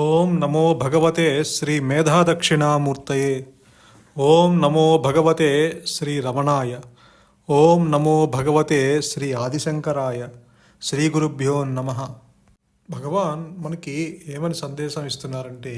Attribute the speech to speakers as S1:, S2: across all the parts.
S1: ఓం నమో భగవతే శ్రీ మేధాదక్షిణామూర్తయే. ఓం నమో భగవతే శ్రీ రమణాయ. ఓం నమో భగవతే శ్రీ ఆదిశంకరాయ. శ్రీ గురుభ్యో నమః. భగవాన్ మనకి ఏమని సందేశం ఇస్తున్నారంటే,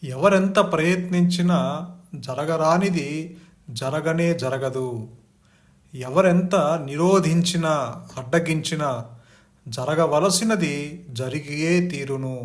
S1: ఎవరెంత ప్రయత్నించినా జరగరానిది జరగనే జరగదు. ఎవరెంత నిరోధించినా అడ్డగించినా జరగవలసినది జరిగే తీరును.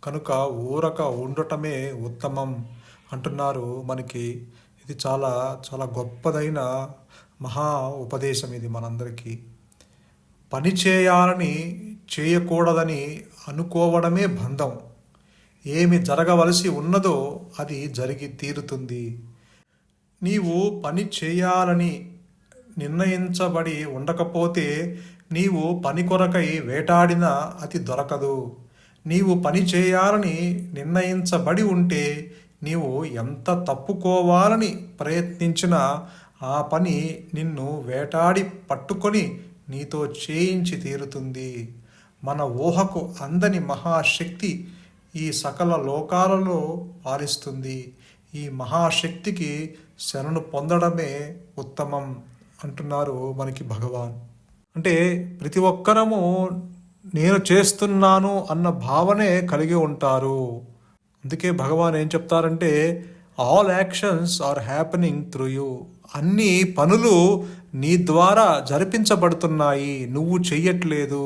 S1: కనుక ఊరక ఉండటమే ఉత్తమం అంటున్నారు మనకి. ఇది చాలా చాలా గొప్పదైన మహా ఉపదేశం ఇది మనందరికీ. పని చేయాలని చేయకూడదని అనుకోవడమే బంధం. ఏమి జరగవలసి ఉన్నదో అది జరిగి తీరుతుంది. నీవు పని చేయాలని నిర్ణయించబడి ఉండకపోతే నీవు పని కొరకై వేటాడినా అది దొరకదు. నీవు పని చేయాలని నిర్ణయించబడి ఉంటే నీవు ఎంత తప్పుకోవాలని ప్రయత్నించినా ఆ పని నిన్ను వేటాడి పట్టుకొని నీతో చేయించి తీరుతుంది. మన ఊహకు అందని మహాశక్తి ఈ సకల లోకాలలో పాలిస్తుంది. ఈ మహాశక్తికి శరణు పొందడమే ఉత్తమం అంటున్నారు మనకి భగవాన్. అంటే ప్రతి ఒక్కరము నేను చేస్తున్నాను అన్న భావనే కలిగి ఉంటారు. అందుకే భగవాన్ ఏం చెప్తారంటే, all actions are happening through you. అన్ని పనులు నీ ద్వారా జరిపించబడుతున్నాయి, నువ్వు చెయ్యట్లేదు.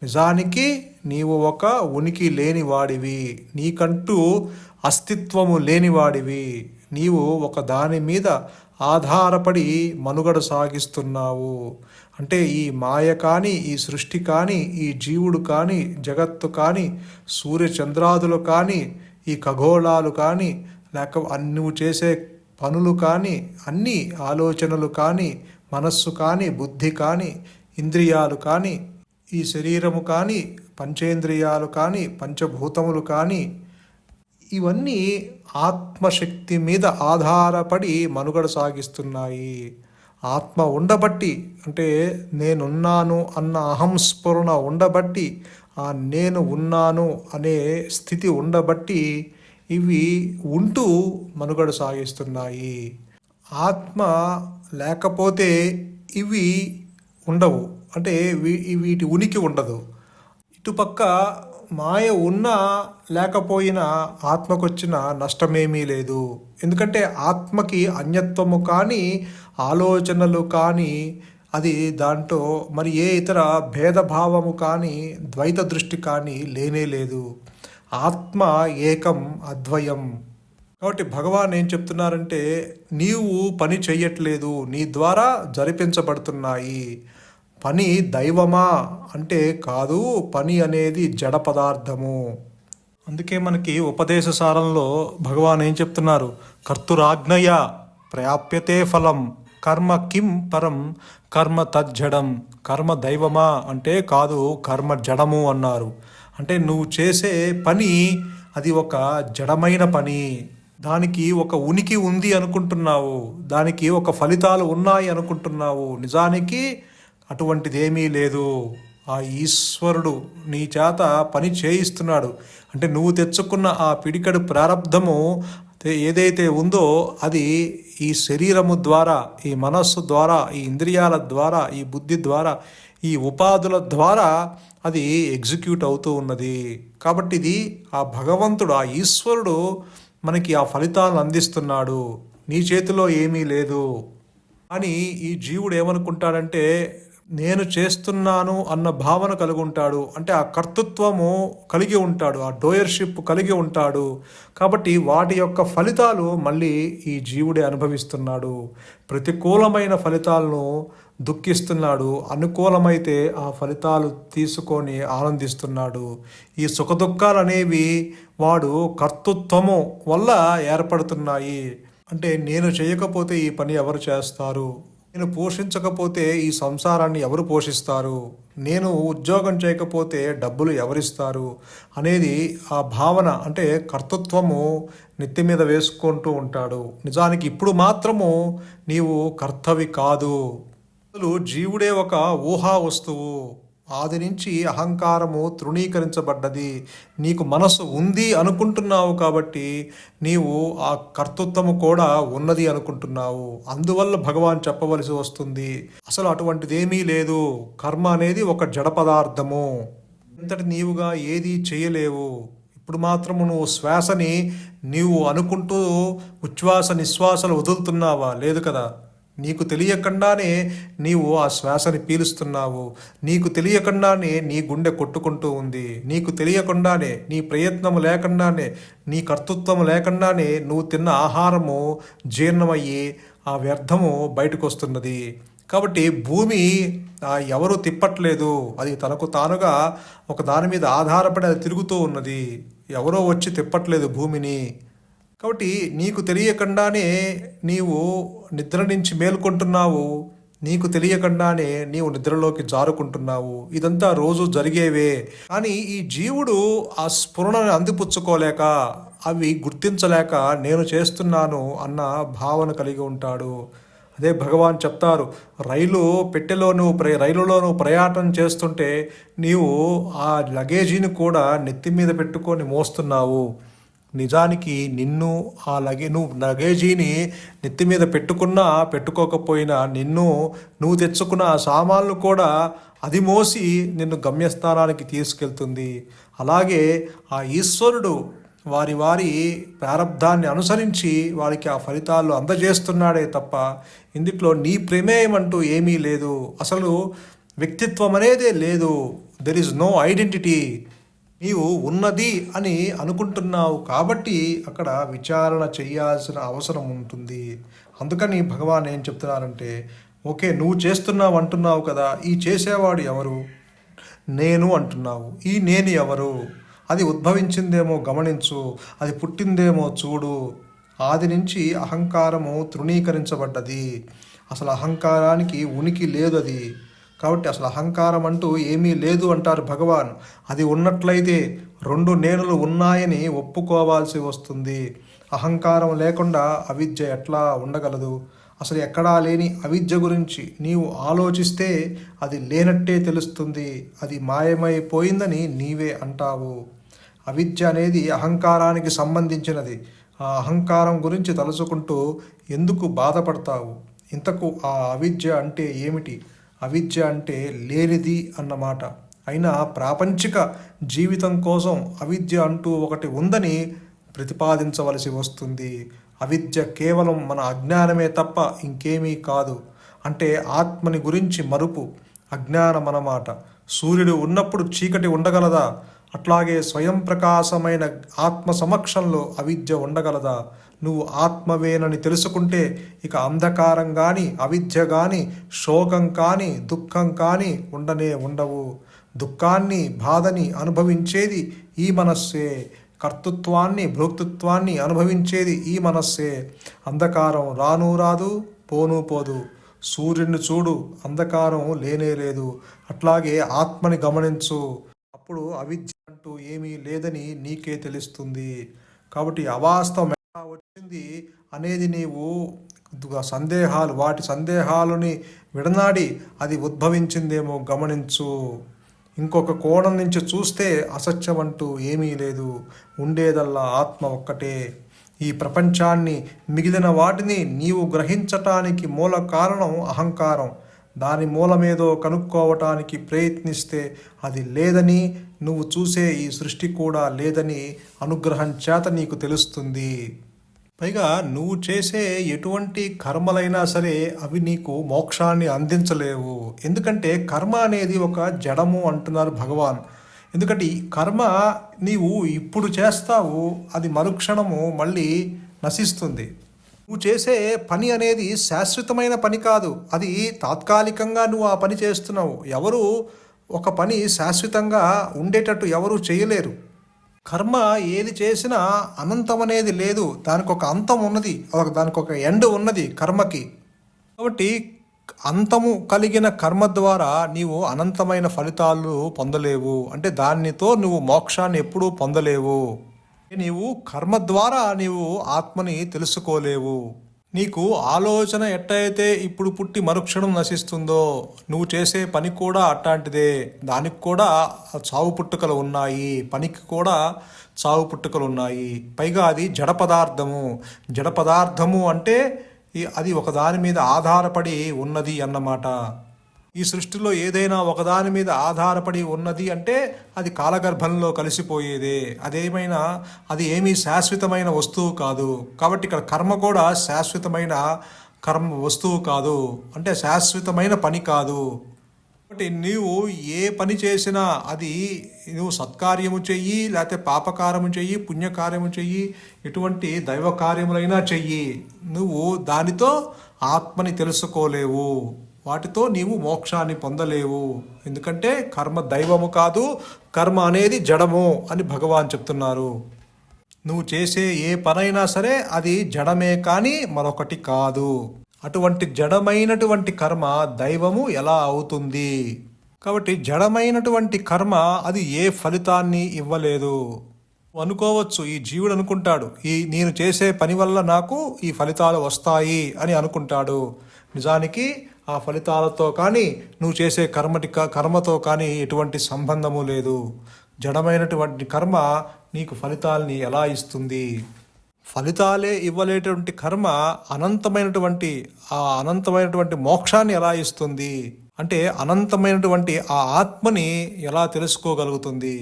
S1: నిజానికి నీవు ఒక ఉనికి లేనివాడివి, నీకంటూ అస్తిత్వము లేనివాడివి. నీవు ఒక దాని మీద ఆధారపడి మనుగడ సాగిస్తున్నావు. అంటే ఈ మాయ కానీ, ఈ సృష్టి కానీ, ఈ జీవుడు కానీ, జగత్తు కానీ, సూర్యచంద్రాదులు కానీ, ఈ ఖగోళాలు కానీ, లేక నువ్వు చేసే పనులు కానీ, అన్ని ఆలోచనలు కానీ, మనస్సు కానీ, బుద్ధి కానీ, ఇంద్రియాలు కానీ, ఈ శరీరము కానీ, పంచేంద్రియాలు కానీ, పంచభూతములు కానీ, ఇవన్నీ ఆత్మశక్తి మీద ఆధారపడి మనుగడ సాగిస్తున్నాయి. ఆత్మ ఉండబట్టి, అంటే నేనున్నాను అన్న అహంస్ఫురణ ఉండబట్టి, ఆ నేను ఉన్నాను అనే స్థితి ఉండబట్టి ఇవి ఉంటూ మనుగడ సాగిస్తున్నాయి. ఆత్మ లేకపోతే ఇవి ఉండవు, అంటే వీటి ఉనికి ఉండదు. ఇటుపక్క మాయ ఉన్నా లేకపోయినా ఆత్మకొచ్చిన నష్టమేమీ లేదు. ఎందుకంటే ఆత్మకి అన్యత్వము కానీ, ఆలోచనలు కానీ, అది దాంట్లో మరి ఏ ఇతర భేదభావము కానీ, ద్వైత దృష్టి కానీ లేనే లేదు. ఆత్మ ఏకం అద్వయం. కాబట్టి భగవాన్ ఏం చెప్తున్నారంటే, నీవు పని చెయ్యట్లేదు, నీ ద్వారా జరిపించబడుతున్నాయి. పని దైవమా అంటే కాదు, పని అనేది జడ పదార్థము. అందుకే మనకి ఉపదేశ సారంలో భగవాన్ ఏం చెప్తున్నారు, కర్తురాజ్ఞయ ప్రాప్యతే ఫలం, కర్మ కిం పరం కర్మ తజ్జడం. కర్మ దైవమా అంటే కాదు, కర్మ జడము అన్నారు. అంటే నువ్వు చేసే పని అది ఒక జడమైన పని. దానికి ఒక ఉనికి ఉంది అనుకుంటున్నావు, దానికి ఒక ఫలితాలు ఉన్నాయి అనుకుంటున్నావు. నిజానికి అటువంటిదేమీ లేదు. ఆ ఈశ్వరుడు నీ చేత పని చేయిస్తున్నాడు. అంటే నువ్వు తెచ్చుకున్న ఆ పిడికడు ప్రారంధము ఏదైతే ఉందో అది ఈ శరీరము ద్వారా, ఈ మనస్సు ద్వారా, ఈ ఇంద్రియాల ద్వారా, ఈ బుద్ధి ద్వారా, ఈ ఉపాధుల ద్వారా అది ఎగ్జిక్యూట్ అవుతూ ఉన్నది. కాబట్టి ఇది ఆ భగవంతుడు, ఆ ఈశ్వరుడు మనకి ఆ ఫలితాలను అందిస్తున్నాడు. నీ చేతిలో ఏమీ లేదు. కానీ ఈ జీవుడు ఏమనుకుంటాడంటే, నేను చేస్తున్నాను అన్న భావన కలిగి ఉంటాడు. అంటే ఆ కర్తృత్వము కలిగి ఉంటాడు, ఆ డోయర్షిప్ కలిగి ఉంటాడు. కాబట్టి వాటి యొక్క ఫలితాలు మళ్ళీ ఈ జీవుడే అనుభవిస్తున్నాడు. ప్రతికూలమైన ఫలితాలను దుఃఖిస్తున్నాడు, అనుకూలమైతే ఆ ఫలితాలు తీసుకొని ఆనందిస్తున్నాడు. ఈ సుఖదుఖాలు అనేవి వాడు కర్తృత్వము వల్ల ఏర్పడుతున్నాయి. అంటే నేను చేయకపోతే ఈ పని ఎవరు చేస్తారు, నేను పోషించకపోతే ఈ సంసారాన్ని ఎవరు పోషిస్తారు, నేను ఉద్యోగం చేయకపోతే డబ్బులు ఎవరిస్తారు అనేది ఆ భావన, అంటే కర్తృత్వము నెత్తి మీద వేసుకుంటూ ఉంటాడు. నిజానికి ఇప్పుడు మాత్రము నీవు కర్తవి కాదు. అసలు జీవుడే ఒక ఊహా వస్తువు. ఆది నుంచి అహంకారము తృణీకరించబడ్డది. నీకు మనసు ఉంది అనుకుంటున్నావు కాబట్టి నీవు ఆ కర్తృత్వము కూడా ఉన్నది అనుకుంటున్నావు. అందువల్ల భగవాన్ చెప్పవలసి వస్తుంది, అసలు అటువంటిదేమీ లేదు. కర్మ అనేది ఒక జడ పదార్థము. ఇంతటి నీవుగా ఏదీ చేయలేవు. ఇప్పుడు మాత్రము నువ్వు శ్వాసని నీవు అనుకుంటూ ఉచ్ఛ్వాస నిశ్వాసలు వదులుతున్నావా? లేదు కదా. నీకు తెలియకుండానే నీవు ఆ శ్వాసని పీలుస్తున్నావు. నీకు తెలియకుండానే నీ గుండె కొట్టుకుంటూ ఉంది. నీకు తెలియకుండానే, నీ ప్రయత్నము లేకుండానే, నీ కర్తృత్వం లేకుండానే నువ్వు తిన్న ఆహారము జీర్ణమయ్యి ఆ వ్యర్థము బయటకు వస్తున్నది. కాబట్టి భూమి ఎవరు తిప్పట్లేదు, అది తనకు తానుగా ఒక దాని మీద ఆధారపడి అది తిరుగుతూ ఉన్నది. ఎవరో వచ్చి తిప్పట్లేదు భూమిని. కాబట్టి నీకు తెలియకుండానే నీవు నిద్ర నుంచి మేల్కొంటున్నావు. నీకు తెలియకుండానే నీవు నిద్రలోకి జారుకుంటున్నావు. ఇదంతా రోజు జరిగేవే. కానీ ఈ జీవుడు ఆ స్ఫురణను అందిపుచ్చుకోలేక, అవి గుర్తించలేక నేను చేస్తున్నాను అన్న భావన కలిగి ఉంటాడు. అదే భగవాన్ చెప్తారు, రైలులో నువ్వు ప్రయాణం చేస్తుంటే నీవు ఆ లగేజీని కూడా నెత్తి మీద పెట్టుకొని మోస్తున్నావు. నిజానికి నువ్వు లగేజీని నెత్తి మీద పెట్టుకున్నా పెట్టుకోకపోయినా నువ్వు తెచ్చుకున్న ఆ సామాన్లు కూడా అది మోసి నిన్ను గమ్యస్థానానికి తీసుకెళ్తుంది. అలాగే ఆ ఈశ్వరుడు వారి ప్రారబ్ధాన్ని అనుసరించి వారికి ఆ ఫలితాలు అందజేస్తున్నాడే తప్ప ఇందులో నీ ప్రమేయం అంటూ ఏమీ లేదు. అసలు వ్యక్తిత్వం అనేదే లేదు. There is no identity. నీవు ఉన్నది అని అనుకుంటున్నావు కాబట్టి అక్కడ విచారణ చేయాల్సిన అవసరం ఉంటుంది. అందుకని భగవాన్ ఏం చెప్తున్నారంటే, ఓకే నువ్వు చేస్తున్నావు అంటున్నావు కదా, ఈ చేసేవాడు ఎవరు? నేను అంటున్నావు. ఈ నేను ఎవరు? అది ఉద్భవించిందేమో గమనించు, అది పుట్టిందేమో చూడు. ఆది నుంచి అహంకారము తృణీకరించబడ్డది. అసలు అహంకారానికి ఉనికి లేదు అది. కాబట్టి అసలు అహంకారం అంటూ ఏమీ లేదు అంటారు భగవాన్. అది ఉన్నట్లయితే రెండు నేనులు ఉన్నాయని ఒప్పుకోవాల్సి వస్తుంది. అహంకారం లేకుండా అవిద్య ఎట్లా ఉండగలదు? అసలు ఎక్కడా లేని అవిద్య గురించి నీవు ఆలోచిస్తే అది లేనట్టే తెలుస్తుంది. అది మాయమైపోయిందని నీవే అంటావు. అవిద్య అనేది అహంకారానికి సంబంధించినది. ఆ అహంకారం గురించి తలుచుకుంటూ ఎందుకు బాధపడతావు? ఇంతకు ఆ అవిద్య అంటే ఏమిటి? అవిద్య అంటే లేనిది అన్నమాట. అయినా ప్రాపంచిక జీవితం కోసం అవిద్య అంటూ ఒకటి ఉందని ప్రతిపాదించవలసి వస్తుంది. అవిద్య కేవలం మన అజ్ఞానమే తప్ప ఇంకేమీ కాదు. అంటే ఆత్మని గురించి మరుపు, అజ్ఞానం అన్నమాట. సూర్యుడు ఉన్నప్పుడు చీకటి ఉండగలదా? అట్లాగే స్వయం ప్రకాశమైన ఆత్మ సమక్షంలో అవిద్య ఉండగలదా? నువ్వు ఆత్మవేనని తెలుసుకుంటే ఇక అంధకారం కానీ, అవిద్య కానీ, శోకం కానీ, దుఃఖం కానీ ఉండవు. దుఃఖాన్ని, బాధని అనుభవించేది ఈ మనస్సే. కర్తృత్వాన్ని, భోక్తృత్వాన్ని అనుభవించేది ఈ మనస్సే. అంధకారం రాను రాదు, పోను పోదు. సూర్యుడిని చూడు, అంధకారం లేనే లేదు. అట్లాగే ఆత్మని గమనించు, అప్పుడు అవిద్య అంటూ ఏమీ లేదని నీకే తెలుస్తుంది. కాబట్టి అవాస్తవం ఎలా వచ్చింది అనేది నీవు వాటి సందేహాలని విడనాడి అది ఉద్భవించిందేమో గమనించు. ఇంకొక కోణం నుంచి చూస్తే అసత్యం అంటూ ఏమీ లేదు. ఉండేదల్లా ఆత్మ ఒక్కటే. ఈ ప్రపంచాన్ని, మిగిలిన వాటిని నీవు గ్రహించటానికి మూల కారణం అహంకారం. దాని మూలమేదో కనుక్కోవటానికి ప్రయత్నిస్తే అది లేదని, నువ్వు చూసే ఈ సృష్టి కూడా లేదని అనుగ్రహం చేత నీకు తెలుస్తుంది. పైగా నువ్వు చేసే ఎటువంటి కర్మలైనా సరే అవి నీకు మోక్షాన్ని అందించలేవు. ఎందుకంటే కర్మ అనేది ఒక జడము అంటున్నారు భగవాన్. ఎందుకంటే ఈ కర్మ నీవు ఇప్పుడు చేస్తావు, అది మరుక్షణము మళ్ళీ నశిస్తుంది. నువ్వు చేసే పని అనేది శాశ్వతమైన పని కాదు, అది తాత్కాలికంగా నువ్వు ఆ పని చేస్తున్నావు. ఎవరు ఒక పని శాశ్వతంగా ఉండేటట్టు ఎవరు చేయలేరు. కర్మ ఏది చేసినా అనంతం అనేది లేదు, దానికి ఒక అంతం ఉన్నది, దానికి ఒక ఎండ్ ఉన్నది కర్మకి. కాబట్టి అంతము కలిగిన కర్మ ద్వారా నీవు అనంతమైన ఫలితాలు పొందలేవు. అంటే దానితో నువ్వు మోక్షాన్ని ఎప్పుడూ పొందలేవు. నీవు కర్మ ద్వారా నీవు ఆత్మని తెలుసుకోలేవు. నీకు ఆలోచన ఎట్టయితే ఇప్పుడు పుట్టి మరుక్షణం నశిస్తుందో నువ్వు చేసే పని కూడా అట్లాంటిదే. దానికి కూడా చావు పుట్టుకలు ఉన్నాయి, పనికి కూడా చావు పుట్టుకలు ఉన్నాయి. పైగా అది జడ పదార్థము. జడ పదార్థము అంటే అది ఒకదాని మీద ఆధారపడి ఉన్నది అన్నమాట. ఈ సృష్టిలో ఏదైనా ఒకదాని మీద ఆధారపడి ఉన్నది అంటే అది కాలగర్భంలో కలిసిపోయేదే. అదేమైనా అది ఏమీ శాశ్వతమైన వస్తువు కాదు. కాబట్టి ఇక్కడ కర్మ కూడా శాశ్వతమైన వస్తువు కాదు, అంటే శాశ్వతమైన పని కాదు. కాబట్టి నీవు ఏ పని చేసినా అది నువ్వు సత్కార్యము చెయ్యి, లేకపోతే పాపకార్యము చెయ్యి, పుణ్యకార్యము చెయ్యి, ఎటువంటి దైవ కార్యములైనా చెయ్యి, నువ్వు దానితో ఆత్మని తెలుసుకోలేవు. వాటితో నీవు మోక్షాన్ని పొందలేవు. ఎందుకంటే కర్మ దైవము కాదు, కర్మ అనేది జడము అని భగవాన్ చెప్తున్నారు. నువ్వు చేసే ఏ పనైనా సరే అది జడమే కానీ మరొకటి కాదు. అటువంటి జడమైనటువంటి కర్మ దైవము ఎలా అవుతుంది? కాబట్టి జడమైనటువంటి కర్మ అది ఏ ఫలితాన్ని ఇవ్వలేదు. అనుకోవచ్చు, ఈ జీవుడు అనుకుంటాడు, నేను చేసే పని వల్ల నాకు ఈ ఫలితాలు వస్తాయి అని అనుకుంటాడు. నిజానికి ఆ ఫలితాలతో కానీ నువ్వు చేసే కర్మతో కానీ ఎటువంటి సంబంధము లేదు. జడమైనటువంటి కర్మ నీకు ఫలితాలని ఎలా ఇస్తుంది? ఫలితాలే ఇవ్వలేటువంటి కర్మ అనంతమైనటువంటి మోక్షాన్ని ఎలా ఇస్తుంది? అంటే అనంతమైనటువంటి ఆ ఆత్మని ఎలా తెలుసుకోగలుగుతుంది?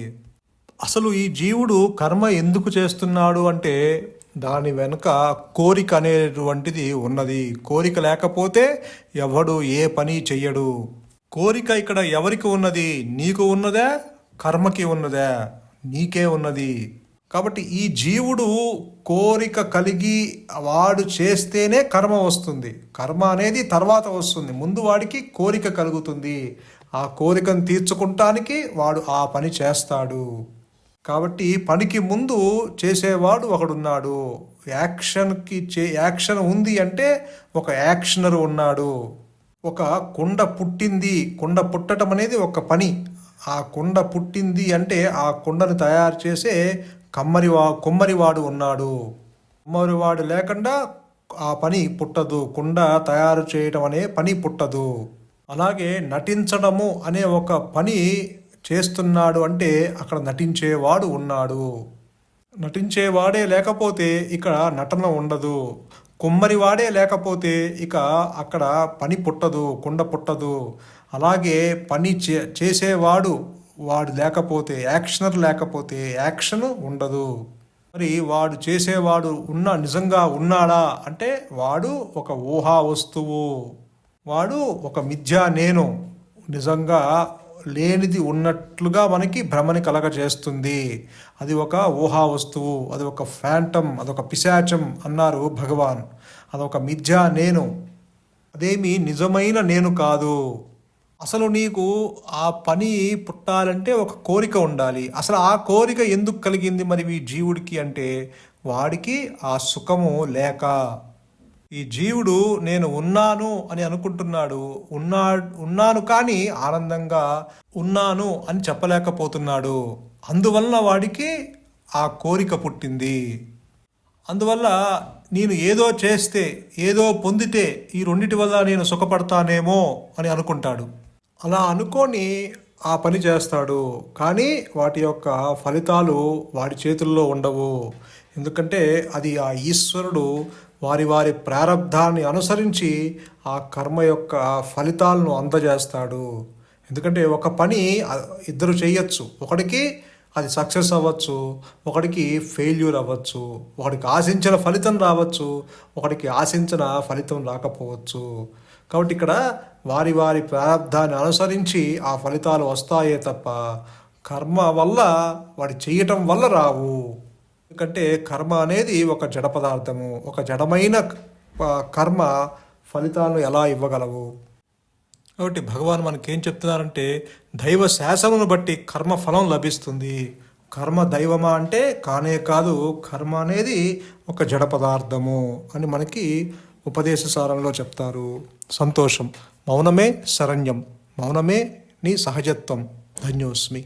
S1: అసలు ఈ జీవుడు కర్మ ఎందుకు చేస్తున్నాడు అంటే దాని వెనుక కోరిక అనేటువంటిది ఉన్నది. కోరిక లేకపోతే ఎవడు ఏ పని చెయ్యడు. కోరిక ఇక్కడ ఎవరికి ఉన్నది? నీకు ఉన్నదా? కర్మకి ఉన్నదా? నీకే ఉన్నది. కాబట్టి ఈ జీవుడు కోరిక కలిగి వాడు చేస్తేనే కర్మ వస్తుంది. కర్మ అనేది తర్వాత వస్తుంది, ముందు వాడికి కోరిక కలుగుతుంది. ఆ కోరికను తీర్చుకుంటానికి వాడు ఆ పని చేస్తాడు. కాబట్టి పనికి ముందు చేసేవాడు ఒకడున్నాడు. యాక్షన్ ఉంది అంటే ఒక యాక్షనర్ ఉన్నాడు. ఒక కుండ పుట్టింది, కుండ పుట్టడం అనేది ఒక పని. ఆ కుండ పుట్టింది అంటే ఆ కుండను తయారు చేసే కుమ్మరివాడు ఉన్నాడు. కుమ్మరివాడు లేకుండా ఆ పని పుట్టదు. కుండ తయారు చేయడం అనే పని పుట్టదు. అలాగే నటించడము అనే ఒక పని చేస్తున్నాడు అంటే అక్కడ నటించేవాడు ఉన్నాడు. నటించేవాడే లేకపోతే ఇక్కడ నటన ఉండదు. కుమ్మరివాడే లేకపోతే ఇక అక్కడ పని పుట్టదు, కుండ పుట్టదు. అలాగే పని చేసేవాడు లేకపోతే, యాక్షనర్ లేకపోతే యాక్షన్ ఉండదు. మరి వాడు చేసేవాడు నిజంగా ఉన్నాడా అంటే వాడు ఒక ఊహా వస్తువు. వాడు ఒక మిథ్యా నేను, నిజంగా లేనిది ఉన్నట్లుగా మనకి భ్రమని కలగజేస్తుంది. అది ఒక ఊహా వస్తువు, అది ఒక ఫ్యాంటమ్, అదొక పిశాచం అన్నారు భగవాన్. అదొక మిథ్యా నేను, అదేమి నిజమైన నేను కాదు. అసలు నీకు ఆ పని పుట్టాలంటే ఒక కోరిక ఉండాలి. అసలు ఆ కోరిక ఎందుకు కలిగింది మరి ఈ జీవుడికి అంటే వాడికి ఆ సుఖము లేక. ఈ జీవుడు నేను ఉన్నాను అని అనుకుంటున్నాడు. ఉన్నాను కానీ ఆనందంగా ఉన్నాను అని చెప్పలేకపోతున్నాడు. అందువల్ల వాడికి ఆ కోరిక పుట్టింది. అందువల్ల నేను ఏదో చేస్తే, ఏదో పొందితే ఈ రెండిటి వల్ల నేను సుఖపడతానేమో అని అనుకుంటాడు. అలా అనుకొని ఆ పని చేస్తాడు. కానీ వాటి యొక్క ఫలితాలు వాడి చేతుల్లో ఉండవు. ఎందుకంటే అది ఆ ఈశ్వరుడు వారి ప్రారబ్ధాన్ని అనుసరించి ఆ కర్మ యొక్క ఫలితాలను అందజేస్తాడు. ఎందుకంటే ఒక పని ఇద్దరు చేయొచ్చు. ఒకడికి అది సక్సెస్ అవ్వచ్చు, ఒకడికి ఫెయిల్యూర్ అవ్వచ్చు. ఒకడికి ఆశించిన ఫలితం రావచ్చు, ఒకడికి ఆశించిన ఫలితం రాకపోవచ్చు. కాబట్టి ఇక్కడ వారి ప్రారబ్ధాన్ని అనుసరించి ఆ ఫలితాలు వస్తాయే తప్ప కర్మ వల్ల వాడి చేయటం వల్ల రావు. ఎందుకంటే కర్మ అనేది ఒక జడ పదార్థము. ఒక జడమైన కర్మ ఫలితాలను ఎలా ఇవ్వగలవు? కాబట్టి భగవాన్ మనకేం చెప్తున్నారంటే దైవ శాసనమును బట్టి కర్మ ఫలం లభిస్తుంది. కర్మ దైవమా అంటే కానే కాదు, కర్మ అనేది ఒక జడ పదార్థము అని మనకి ఉపదేశ సారంలో చెప్తారు. సంతోషం. మౌనమే శరణ్యం, మౌనమే నీ సహజత్వం. ధన్యోస్మి.